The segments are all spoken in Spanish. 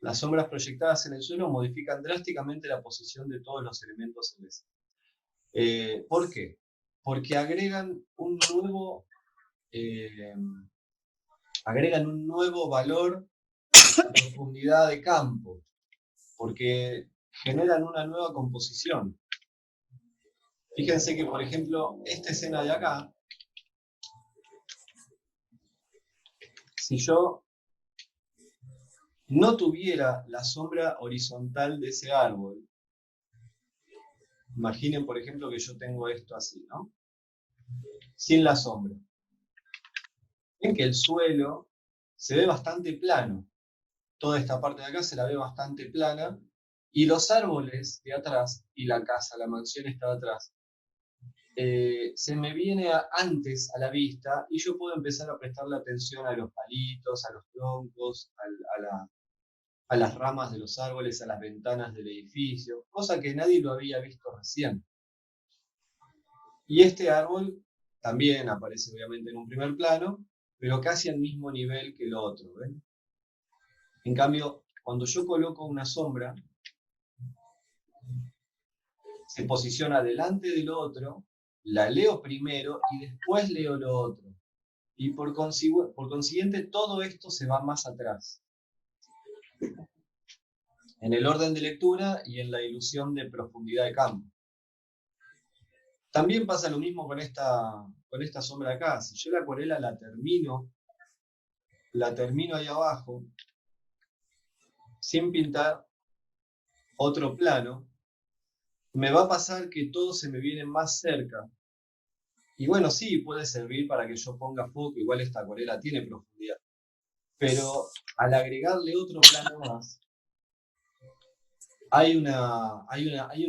Las sombras proyectadas en el suelo modifican drásticamente la posición de todos los elementos celestes. ¿Por qué? Porque eh, agregan un nuevo valor de profundidad de campo, porque generan una nueva composición. Fíjense que, por ejemplo, esta escena de acá, si yo no tuviera la sombra horizontal de ese árbol, imaginen, por ejemplo, que yo tengo esto así, ¿no? Sin la sombra. Ven que el suelo se ve bastante plano. Toda esta parte de acá se la ve bastante plana. Y los árboles de atrás, y la casa, la mansión está de atrás, se me viene antes a la vista y yo puedo empezar a prestarle atención a los palitos, a los troncos, a las ramas de los árboles, a las ventanas del edificio, cosa que nadie lo había visto recién. Y este árbol también aparece obviamente en un primer plano, pero casi al mismo nivel que el otro, ¿ven? En cambio, cuando yo coloco una sombra, se posiciona delante del otro, la leo primero y después leo lo otro. Y por consiguiente todo esto se va más atrás, en el orden de lectura y en la ilusión de profundidad de campo. También pasa lo mismo con esta sombra de acá. Si yo la acuarela la termino ahí abajo, sin pintar otro plano, me va a pasar que todo se me viene más cerca. Y bueno, sí, puede servir para que yo ponga foco, igual esta acuarela tiene profundidad. Pero al agregarle otro plano más, hay un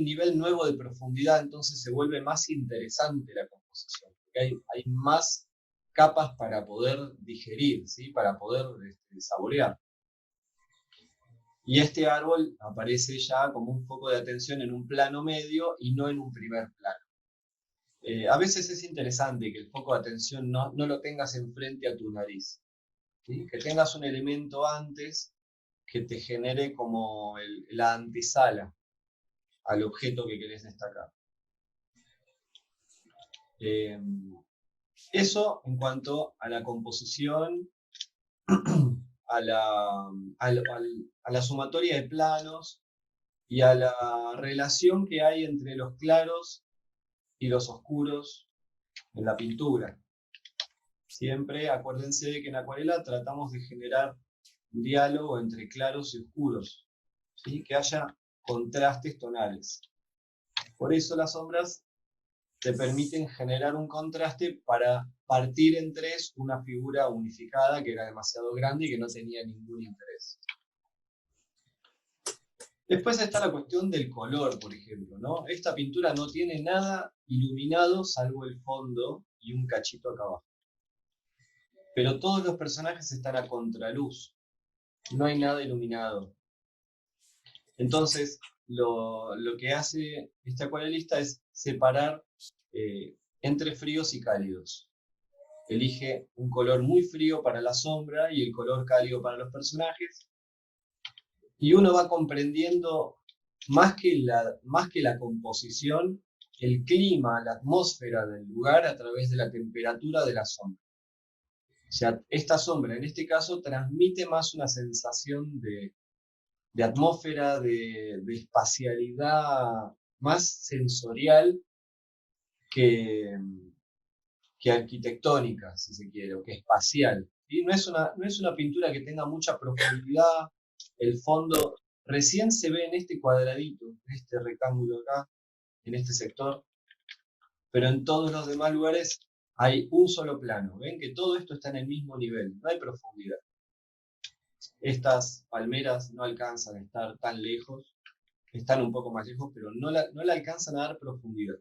nivel nuevo de profundidad, entonces se vuelve más interesante la composición, porque hay más capas para poder digerir, ¿sí? Para poder saborear. Y este árbol aparece ya como un foco de atención en un plano medio y no en un primer plano. A veces es interesante que el foco de atención no lo tengas enfrente a tu nariz, ¿sí? Que tengas un elemento antes que te genere como la antesala al objeto que querés destacar. Eso en cuanto a la composición, a la sumatoria de planos y a la relación que hay entre los claros y los oscuros en la pintura. Siempre acuérdense de que en acuarela tratamos de generar un diálogo entre claros y oscuros, ¿sí? Que haya contrastes tonales. Por eso las sombras te permiten generar un contraste para partir en tres una figura unificada que era demasiado grande y que no tenía ningún interés. Después está la cuestión del color, por ejemplo, ¿no? Esta pintura no tiene nada iluminado salvo el fondo y un cachito acá abajo. Pero todos los personajes están a contraluz. No hay nada iluminado. Entonces, lo que hace este acuarelista es separar entre fríos y cálidos. Elige un color muy frío para la sombra y el color cálido para los personajes. Y uno va comprendiendo más que la composición, el clima, la atmósfera del lugar a través de la temperatura de la sombra. O sea, esta sombra en este caso transmite más una sensación de atmósfera, de espacialidad más sensorial que arquitectónica, si se quiere, o que espacial. Y no es una pintura que tenga mucha profundidad. El fondo recién se ve en este cuadradito, en este rectángulo acá, en este sector, pero en todos los demás lugares hay un solo plano. Ven que todo esto está en el mismo nivel, no hay profundidad. Estas palmeras no alcanzan a estar tan lejos, están un poco más lejos, pero no la alcanzan a dar profundidad.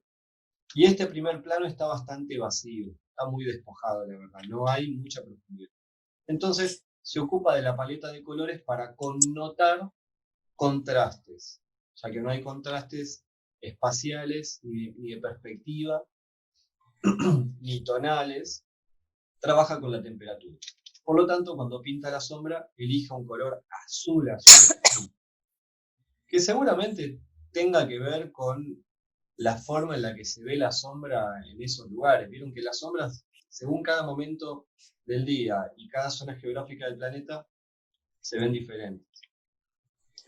Y este primer plano está bastante vacío, está muy despojado, la verdad, no hay mucha profundidad. Entonces se ocupa de la paleta de colores para connotar contrastes, ya que no hay contrastes espaciales, ni de perspectiva, ni tonales, trabaja con la temperatura. Por lo tanto, cuando pinta la sombra, elija un color azul, azul, que seguramente tenga que ver con la forma en la que se ve la sombra en esos lugares. Vieron que las sombras, según cada momento del día y cada zona geográfica del planeta, se ven diferentes.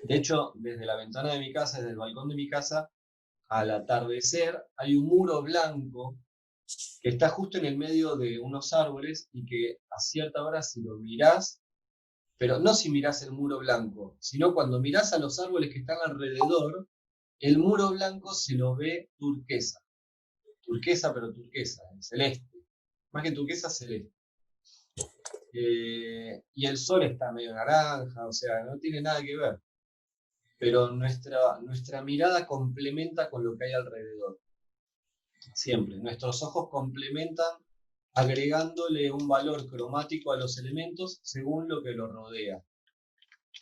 De hecho, desde la ventana de mi casa, desde el balcón de mi casa, al atardecer hay un muro blanco que está justo en el medio de unos árboles y que a cierta hora si lo mirás, pero no si mirás el muro blanco, sino cuando mirás a los árboles que están alrededor, el muro blanco se lo ve turquesa. Turquesa, pero turquesa, celeste. Más que turquesa, celeste. Y el sol está medio naranja, o sea, no tiene nada que ver. Pero nuestra mirada complementa con lo que hay alrededor. Siempre. Nuestros ojos complementan agregándole un valor cromático a los elementos según lo que los rodea.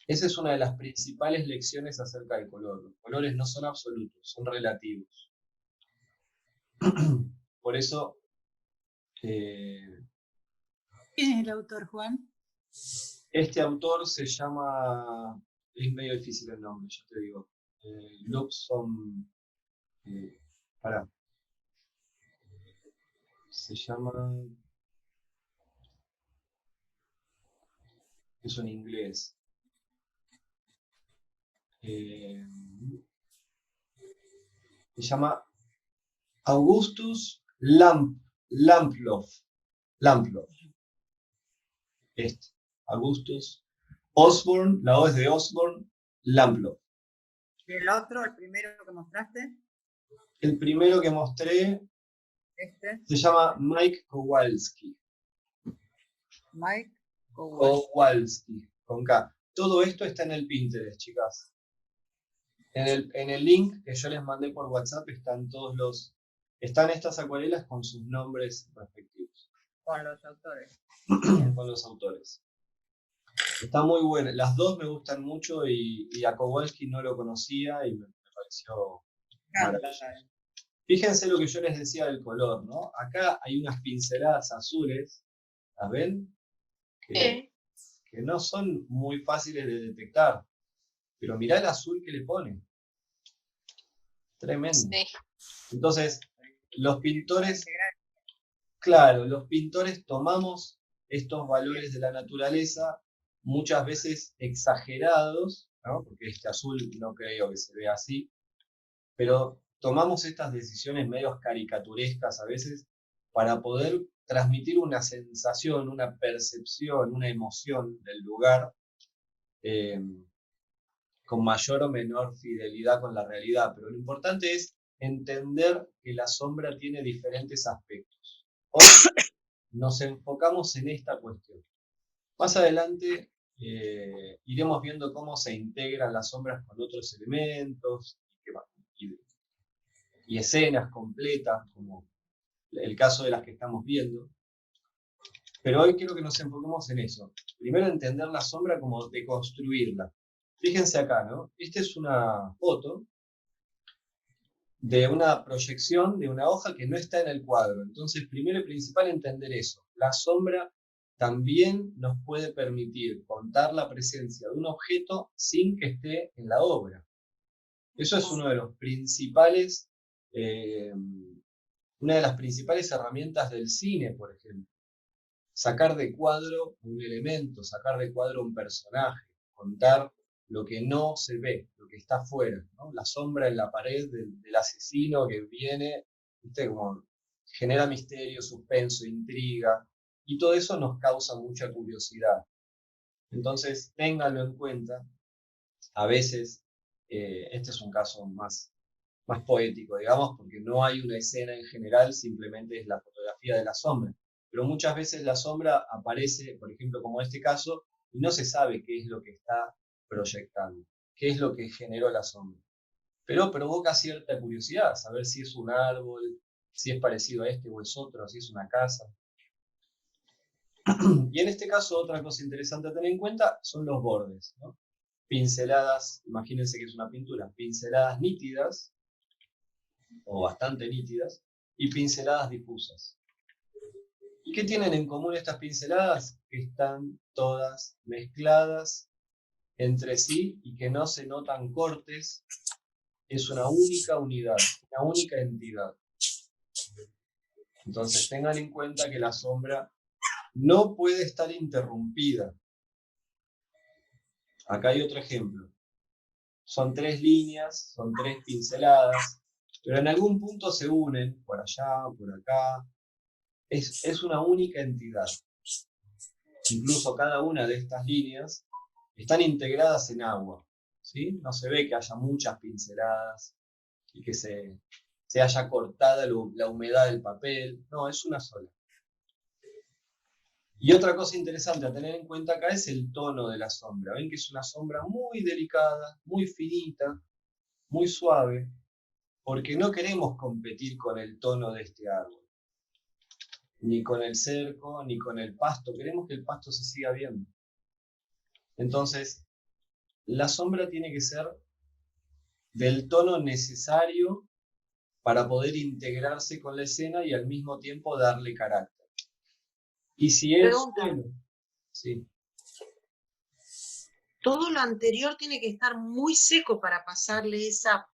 Esa es una de las principales lecciones acerca del color. Los colores no son absolutos, son relativos. Por eso... ¿Quién es el autor, Juan? Este autor se llama... Es medio difícil el nombre, yo te digo. Lobson... pará. Se llama... Es en inglés. Se llama Augustus Lamploff. Este. Augustus Osborne, la O es de Osborne, Lamploff. ¿Y el otro, el primero que mostraste? El primero que mostré se llama Mike Kowalski. Mike Kowalski, con K. Todo esto está en el Pinterest, chicas. En el link que yo les mandé por WhatsApp están estas acuarelas con sus nombres respectivos. Con los autores. Con los autores. Está muy buena. Las dos me gustan mucho y a Kowalski no lo conocía y me pareció maravilloso. Fíjense lo que yo les decía del color, ¿no? Acá hay unas pinceladas azules, ¿las ven? Que no son muy fáciles de detectar. Pero mirá el azul que le pone. Tremendo. Sí. Entonces, los pintores, claro, los pintores tomamos estos valores de la naturaleza, muchas veces exagerados, ¿no? Porque este azul no creo que se vea así, pero tomamos estas decisiones medio caricaturescas a veces para poder transmitir una sensación, una percepción, una emoción del lugar con mayor o menor fidelidad con la realidad. Pero lo importante es entender que la sombra tiene diferentes aspectos. Hoy nos enfocamos en esta cuestión. Más adelante iremos viendo cómo se integran las sombras con otros elementos y escenas completas, como el caso de las que estamos viendo. Pero hoy quiero que nos enfoquemos en eso. Primero entender la sombra como deconstruirla. Fíjense acá, ¿no? Esta es una foto de una proyección de una hoja que no está en el cuadro. Entonces, primero y principal, entender eso. La sombra también nos puede permitir contar la presencia de un objeto sin que esté en la obra. Eso es uno de los principales, una de las principales herramientas del cine, por ejemplo. Sacar de cuadro un elemento, sacar de cuadro un personaje, contar lo que no se ve, lo que está afuera, ¿no? La sombra en la pared del asesino que viene, ¿viste? Como genera misterio, suspenso, intriga, y todo eso nos causa mucha curiosidad. Entonces, ténganlo en cuenta. A veces, este es un caso más poético, digamos, porque no hay una escena en general, simplemente es la fotografía de la sombra. Pero muchas veces la sombra aparece, por ejemplo, como en este caso, y no se sabe qué es lo que está proyectando, qué es lo que generó la sombra. Pero provoca cierta curiosidad, saber si es un árbol, si es parecido a este o es otro, si es una casa. Y en este caso, otra cosa interesante a tener en cuenta son los bordes, ¿no? Pinceladas, imagínense que es una pintura, pinceladas nítidas, o bastante nítidas, y pinceladas difusas. ¿Y qué tienen en común estas pinceladas? Que están todas mezcladas entre sí y que no se notan cortes, es una única unidad, una única entidad. Entonces tengan en cuenta que la sombra no puede estar interrumpida. Acá hay otro ejemplo. Son 3 líneas, son 3 pinceladas, pero en algún punto se unen, por allá, por acá. Es una única entidad. Incluso cada una de estas líneas están integradas en agua, ¿sí? No se ve que haya muchas pinceladas y que se haya cortado la humedad del papel. No, es una sola. Y otra cosa interesante a tener en cuenta acá es el tono de la sombra. Ven que es una sombra muy delicada, muy finita, muy suave, porque no queremos competir con el tono de este árbol, ni con el cerco, ni con el pasto. Queremos que el pasto se siga viendo. Entonces, la sombra tiene que ser del tono necesario para poder integrarse con la escena y al mismo tiempo darle carácter. Y si es suelo, sí. Todo lo anterior tiene que estar muy seco para pasarle esa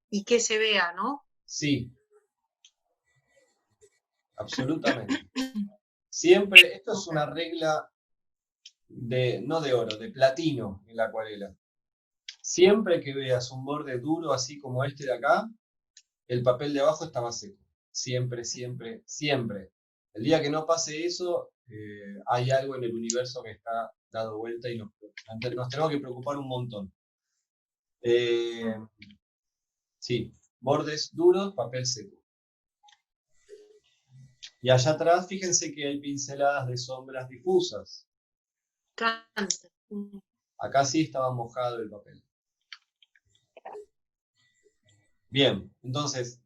y que se vea, ¿no? Sí. Absolutamente. Siempre, esto es una regla no de oro, de platino en la acuarela. Siempre que veas un borde duro así como este de acá, el papel de abajo estaba seco. Siempre, siempre, siempre. El día que no pase eso, hay algo en el universo que está dado vuelta y nos tenemos que preocupar un montón. Sí, bordes duros, papel seco. Y allá atrás, fíjense que hay pinceladas de sombras difusas. Acá sí estaba mojado el papel. Bien, entonces,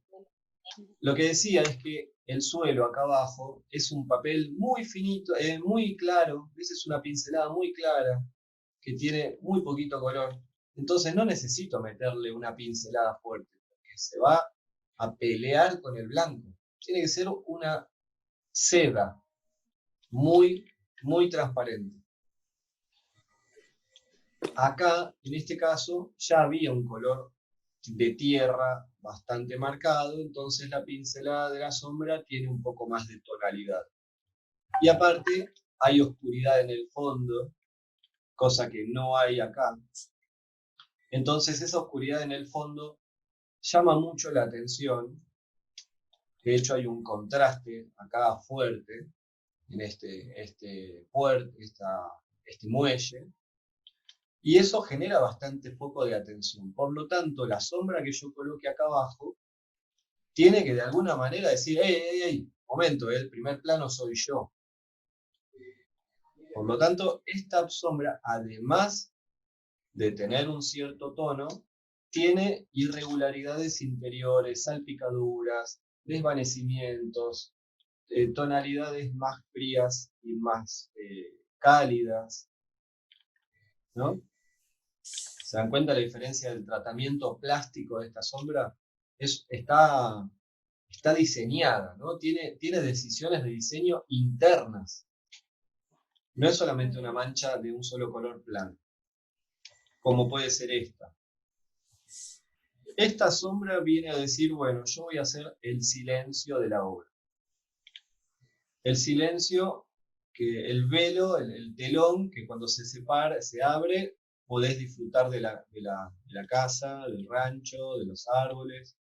lo que decía es que el suelo acá abajo es un papel muy finito, muy claro, esa es una pincelada muy clara, que tiene muy poquito color. Entonces no necesito meterle una pincelada fuerte, porque se va a pelear con el blanco. Tiene que ser una seda muy, muy transparente. Acá, en este caso, ya había un color de tierra bastante marcado, entonces la pincelada de la sombra tiene un poco más de tonalidad. Y aparte, hay oscuridad en el fondo, cosa que no hay acá. Entonces esa oscuridad en el fondo llama mucho la atención. De hecho hay un contraste acá fuerte en este muelle. Y eso genera bastante foco de atención. Por lo tanto, la sombra que yo coloque acá abajo tiene que de alguna manera decir, ¡ey! Momento, el primer plano soy yo. Por lo tanto, esta sombra, además de tener un cierto tono, tiene irregularidades interiores, salpicaduras, desvanecimientos, tonalidades más frías y más cálidas, ¿no? ¿Se dan cuenta la diferencia del tratamiento plástico de esta sombra? Está diseñada, ¿no? Tiene decisiones de diseño internas. No es solamente una mancha de un solo color plano, como puede ser esta. Esta sombra viene a decir, bueno, yo voy a hacer el silencio de la obra. El silencio, que el velo, el telón, que cuando se separa, se abre, podés disfrutar de la casa, del rancho, de los árboles.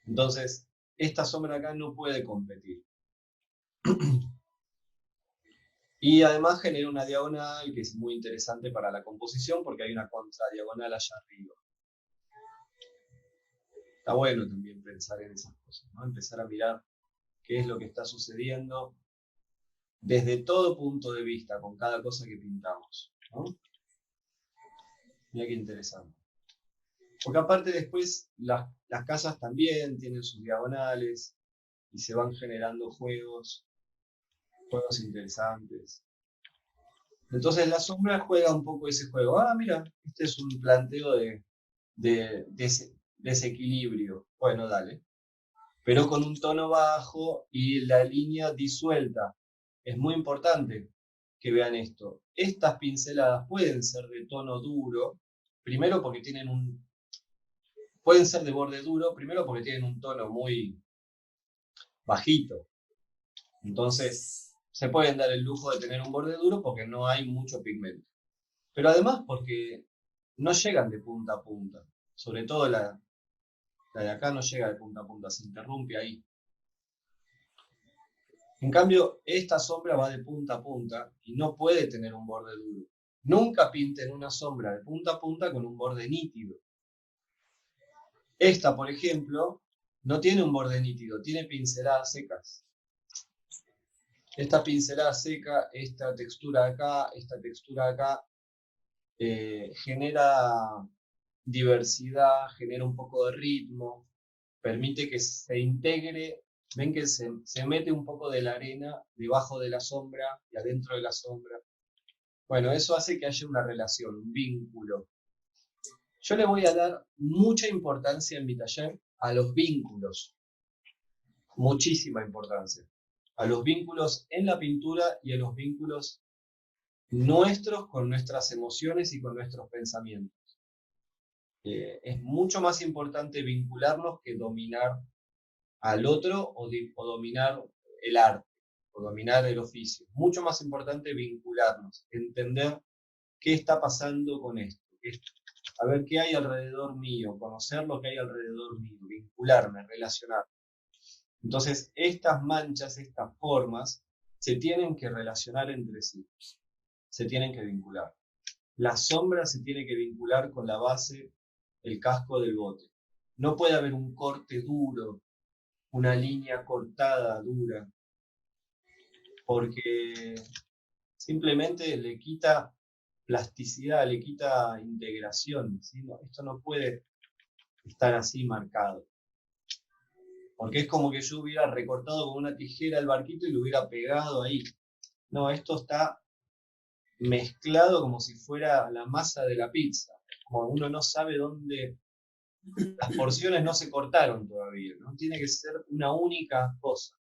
Entonces, esta sombra acá no puede competir. Y además genera una diagonal que es muy interesante para la composición porque hay una contradiagonal allá arriba. Está bueno también pensar en esas cosas, ¿no? Empezar a mirar qué es lo que está sucediendo desde todo punto de vista con cada cosa que pintamos, ¿no? Mira qué interesante. Porque aparte después las casas también tienen sus diagonales y se van generando juegos interesantes. Entonces la sombra juega un poco ese juego. Ah, mira, este es un planteo de desequilibrio. Bueno, dale. Pero con un tono bajo y la línea disuelta. Es muy importante que vean esto. Estas pinceladas pueden ser de tono duro, primero porque pueden ser de borde duro, primero porque tienen un tono muy bajito. Entonces, se pueden dar el lujo de tener un borde duro porque no hay mucho pigmento. Pero además porque no llegan de punta a punta. Sobre todo la de acá no llega de punta a punta, se interrumpe ahí. En cambio, esta sombra va de punta a punta y no puede tener un borde duro. Nunca pinten una sombra de punta a punta con un borde nítido. Esta, por ejemplo, no tiene un borde nítido, tiene pinceladas secas. Esta pincelada seca, esta textura acá, genera diversidad, genera un poco de ritmo, permite que se integre. Ven que se mete un poco de la arena debajo de la sombra y adentro de la sombra. Bueno, eso hace que haya una relación, un vínculo. Yo le voy a dar mucha importancia en mi taller a los vínculos. Muchísima importancia. A los vínculos en la pintura y a los vínculos nuestros con nuestras emociones y con nuestros pensamientos. Es mucho más importante vincularnos que dominar al otro o dominar el arte, o dominar el oficio. Mucho más importante vincularnos, entender qué está pasando con esto, a ver qué hay alrededor mío, conocer lo que hay alrededor mío, vincularme, relacionar. Entonces, estas manchas, estas formas, se tienen que relacionar entre sí, se tienen que vincular. La sombra se tiene que vincular con la base, el casco del bote. No puede haber un corte duro, una línea cortada dura, porque simplemente le quita plasticidad, le quita integración, ¿sí? No, esto no puede estar así marcado, porque es como que yo hubiera recortado con una tijera el barquito y lo hubiera pegado ahí. No, esto está mezclado como si fuera la masa de la pizza, como uno no sabe dónde, las porciones no se cortaron todavía, ¿no? Tiene que ser una única cosa.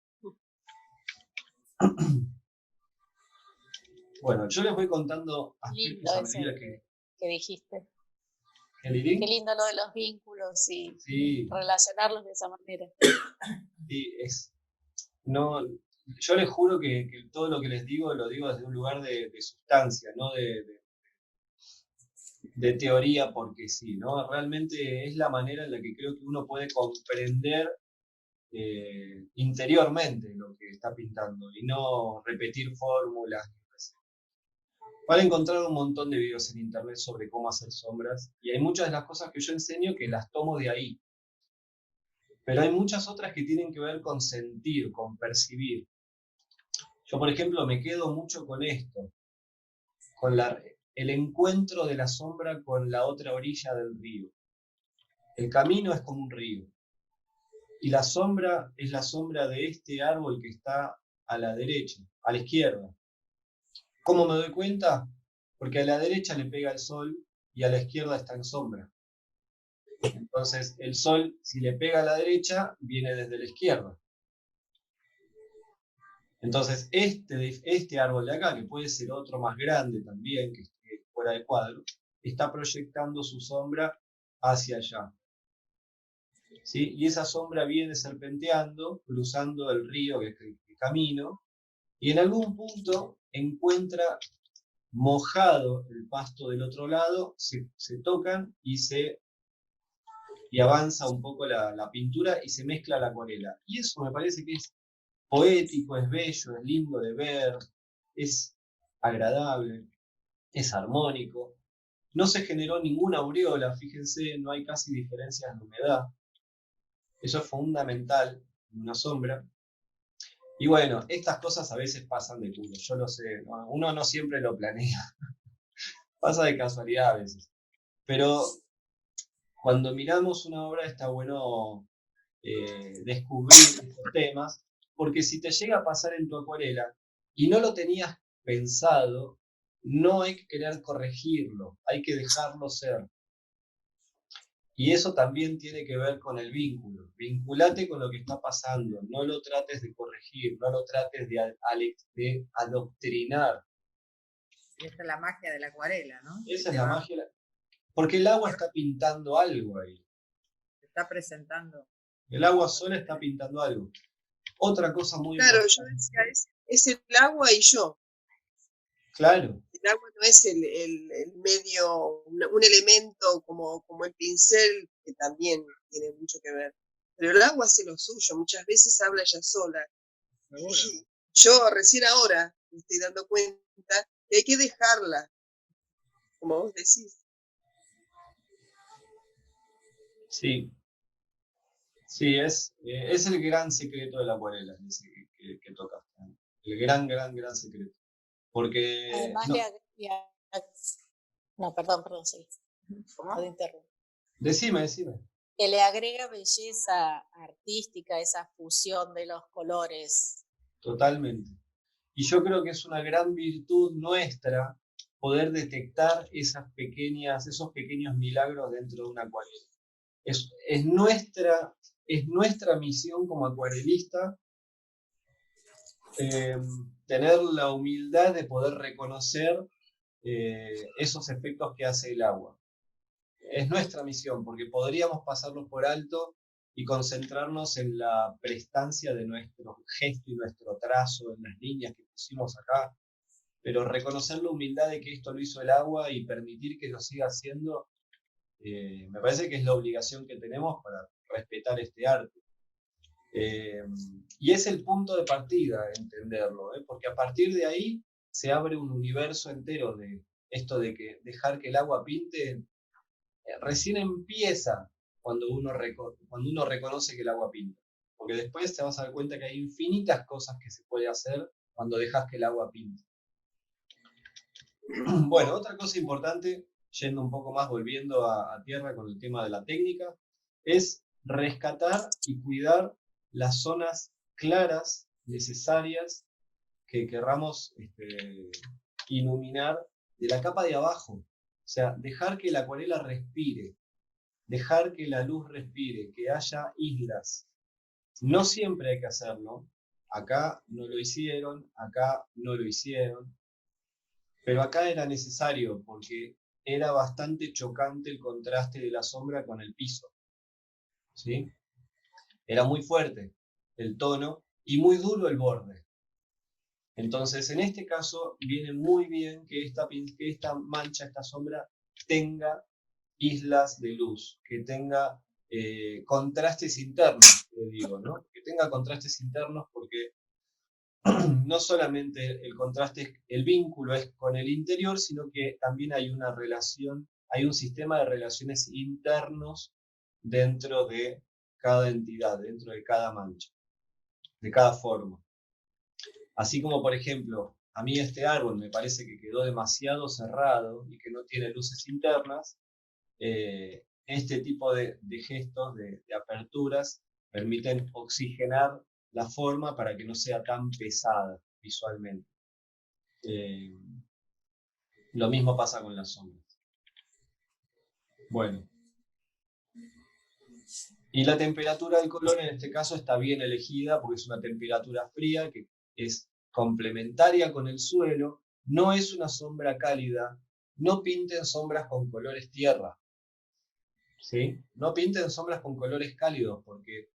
Bueno, yo les voy contando aspectos a medida que dijiste. ¿Qué lindo lo de los vínculos y relacionarlos de esa manera. Sí, yo les juro que todo lo que les digo lo digo desde un lugar de sustancia, no de teoría porque sí, ¿no? Realmente es la manera en la que creo que uno puede comprender interiormente lo que está pintando y no repetir fórmulas. Van a encontrar un montón de videos en internet sobre cómo hacer sombras y hay muchas de las cosas que yo enseño que las tomo de ahí. Pero hay muchas otras que tienen que ver con sentir, con percibir. Yo, por ejemplo, me quedo mucho con esto, con el encuentro de la sombra con la otra orilla del río. El camino es como un río. Y la sombra es la sombra de este árbol que está a la derecha, a la izquierda. ¿Cómo me doy cuenta? Porque a la derecha le pega el sol y a la izquierda está en sombra. Entonces, el sol, si le pega a la derecha, viene desde la izquierda. Entonces, este árbol de acá, que puede ser otro más grande también, que esté fuera de cuadro, está proyectando su sombra hacia allá. ¿Sí? Y esa sombra viene serpenteando, cruzando el río, que es el camino, y en algún punto encuentra mojado el pasto del otro lado, se tocan y avanza un poco la pintura y se mezcla la acuarela. Y eso me parece que es poético, es bello, es lindo de ver, es agradable, es armónico. No se generó ninguna aureola, fíjense, no hay casi diferencias de humedad. Eso es fundamental en una sombra. Y bueno, estas cosas a veces pasan de culo, yo lo sé, ¿no? Uno no siempre lo planea. Pasa de casualidad a veces. Pero cuando miramos una obra está bueno descubrir estos temas, porque si te llega a pasar en tu acuarela y no lo tenías pensado, no hay que querer corregirlo, hay que dejarlo ser. Y eso también tiene que ver con el vínculo. Vinculate con lo que está pasando, no lo trates de corregir, no lo trates de adoctrinar. Esa es la magia de la acuarela, ¿no? Esa es la magia. Porque el agua está pintando algo ahí. Está presentando. El agua sola está pintando algo. Otra cosa muy Claro, importante. yo decía, es el agua y yo. Claro. El agua no es el medio, un elemento como el pincel, que también tiene mucho que ver. Pero el agua hace lo suyo, muchas veces habla ella sola. Y yo recién ahora me estoy dando cuenta que hay que dejarla, como vos decís. Sí. Sí, es el gran secreto de la acuarela, ese que tocaste. El gran secreto. Porque Además, no, perdón, sí. ¿Cómo? No te interrumpo. Decime. Que le agrega belleza artística, esa fusión de los colores. Totalmente. Y yo creo que es una gran virtud nuestra poder detectar esos pequeños milagros dentro de una acuarela. Es nuestra misión como acuarelista tener la humildad de poder reconocer esos efectos que hace el agua. Es nuestra misión, porque podríamos pasarlos por alto y concentrarnos en la prestancia de nuestro gesto y nuestro trazo, en las líneas que pusimos acá, pero reconocer la humildad de que esto lo hizo el agua y permitir que lo siga haciendo, me parece que es la obligación que tenemos para respetar este arte. Y es el punto de partida, entenderlo, porque a partir de ahí se abre un universo entero de esto de que dejar que el agua pinte. Recién empieza cuando uno reconoce que el agua pinta, porque después te vas a dar cuenta que hay infinitas cosas que se puede hacer cuando dejas que el agua pinte. Bueno, otra cosa importante, yendo un poco más, volviendo a tierra con el tema de la técnica, es rescatar y cuidar las zonas claras, necesarias, que querramos iluminar de la capa de abajo. O sea, dejar que la acuarela respire, dejar que la luz respire, que haya islas. No siempre hay que hacerlo. Acá no lo hicieron, acá no lo hicieron. Pero acá era necesario porque era bastante chocante el contraste de la sombra con el piso. ¿Sí? Era muy fuerte el tono y muy duro el borde. Entonces, en este caso, viene muy bien que esta mancha, esta sombra, tenga islas de luz, que tenga contrastes internos, digo, ¿no? Que tenga contrastes internos porque no solamente el contraste, el vínculo es con el interior, sino que también hay una relación, hay un sistema de relaciones internos dentro de cada entidad, dentro de cada mancha, de cada forma. Así como, por ejemplo, a mí este árbol me parece que quedó demasiado cerrado y que no tiene luces internas, este tipo de gestos, de aperturas, permiten oxigenar la forma para que no sea tan pesada visualmente. Lo mismo pasa con las sombras. Bueno. Y la temperatura del color en este caso está bien elegida porque es una temperatura fría que es complementaria con el suelo, no es una sombra cálida, no pinten sombras con colores tierra, ¿sí? No pinten sombras con colores cálidos porque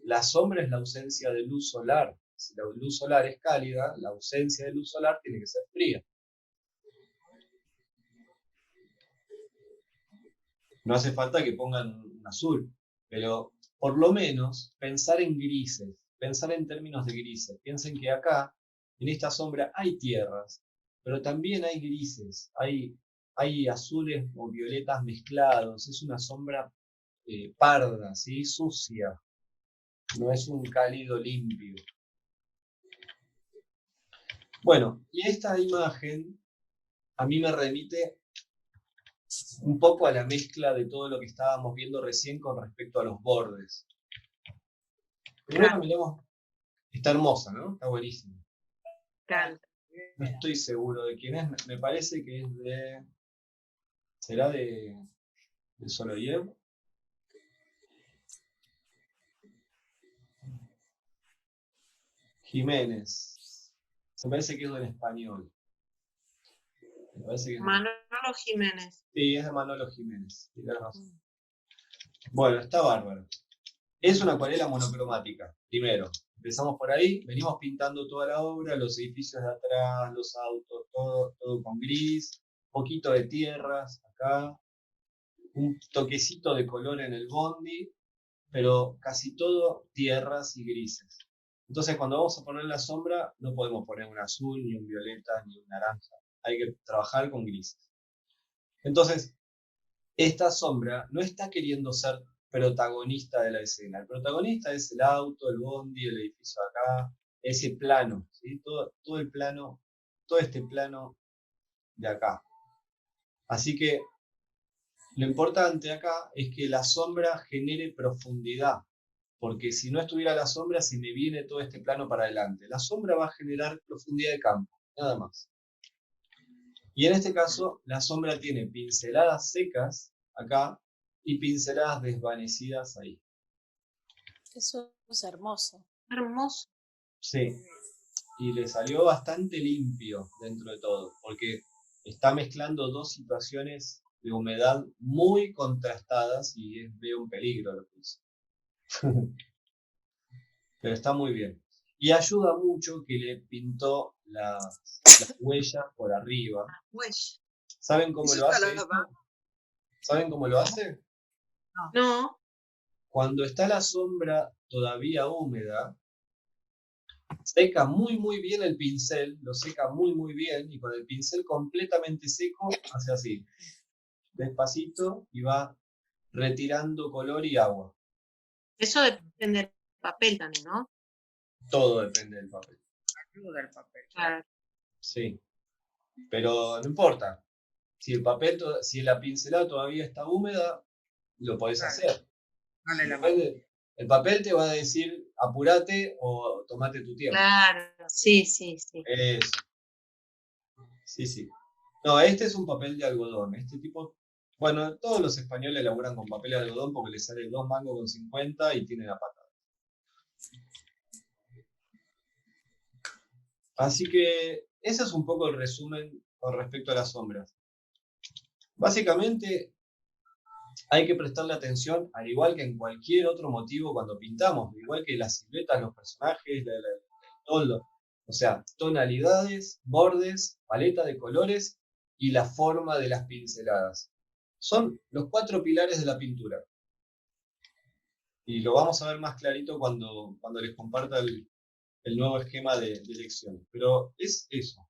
la sombra es la ausencia de luz solar. Si la luz solar es cálida, la ausencia de luz solar tiene que ser fría. No hace falta que pongan un azul, pero por lo menos pensar en grises, pensar en términos de grises. Piensen que acá, en esta sombra, hay tierras, pero también hay grises, hay azules o violetas mezclados, es una sombra parda, ¿sí? Sucia, no es un cálido limpio. Bueno, y esta imagen a mí me remite un poco a la mezcla de todo lo que estábamos viendo recién con respecto a los bordes. Primero miremos, está hermosa, ¿no? Está buenísima. No estoy seguro de quién es, me parece que es de... ¿Será de Soloyev? Jiménez. Me parece que es en español. Me parece que es Manolo Jiménez. sí, es de Manolo Jiménez. Tenés razón. Bueno, está bárbaro. Es una acuarela monocromática. Primero, empezamos por ahí, venimos pintando toda la obra, los edificios de atrás, los autos, todo con gris, poquito de tierras acá, un toquecito de color en el bondi, pero casi todo tierras y grises. Entonces, cuando vamos a poner la sombra, no podemos poner un azul, ni un violeta, ni un naranja. Hay que trabajar con grises. Entonces, esta sombra no está queriendo ser protagonista de la escena. El protagonista es el auto, el bondi, el edificio de acá, ese plano, ¿sí? Todo el plano, todo este plano de acá. Así que lo importante acá es que la sombra genere profundidad, porque si no estuviera la sombra se me viene todo este plano para adelante. La sombra va a generar profundidad de campo, nada más. Y en este caso, la sombra tiene pinceladas secas acá y pinceladas desvanecidas ahí. Eso es hermoso. Hermoso. Sí, y le salió bastante limpio dentro de todo, porque está mezclando dos situaciones de humedad muy contrastadas y veo un peligro lo que hizo. Pero está muy bien. Y ayuda mucho que le pintó las huellas por arriba. Huella. ¿Saben cómo Eso lo está hace la- esto? ¿Saben cómo lo hace? No. Cuando está la sombra todavía húmeda, seca muy bien el pincel, lo seca muy bien, y con el pincel completamente seco, hace así, despacito, y va retirando color y agua. Eso depende del papel también, ¿no? Todo depende del papel. Ayuda el papel. Claro. Sí. Pero no importa. Si el papel, si la pincelada todavía está húmeda, lo podés Claro. hacer. Dale la mano. El papel te va a decir apurate o tomate tu tiempo. Claro, sí. Eso. Sí. No, este es un papel de algodón. Este tipo, bueno, todos los españoles laburan con papel de algodón porque les sale 2 mangos con 50 y tienen la patada. Así que ese es un poco el resumen con respecto a las sombras. Básicamente hay que prestarle atención, al igual que en cualquier otro motivo cuando pintamos, igual que las siluetas, los personajes, el toldo. O sea, tonalidades, bordes, paleta de colores y la forma de las pinceladas. Son los 4 pilares de la pintura. Y lo vamos a ver más clarito cuando les comparta el nuevo esquema de lecciones. Pero es eso.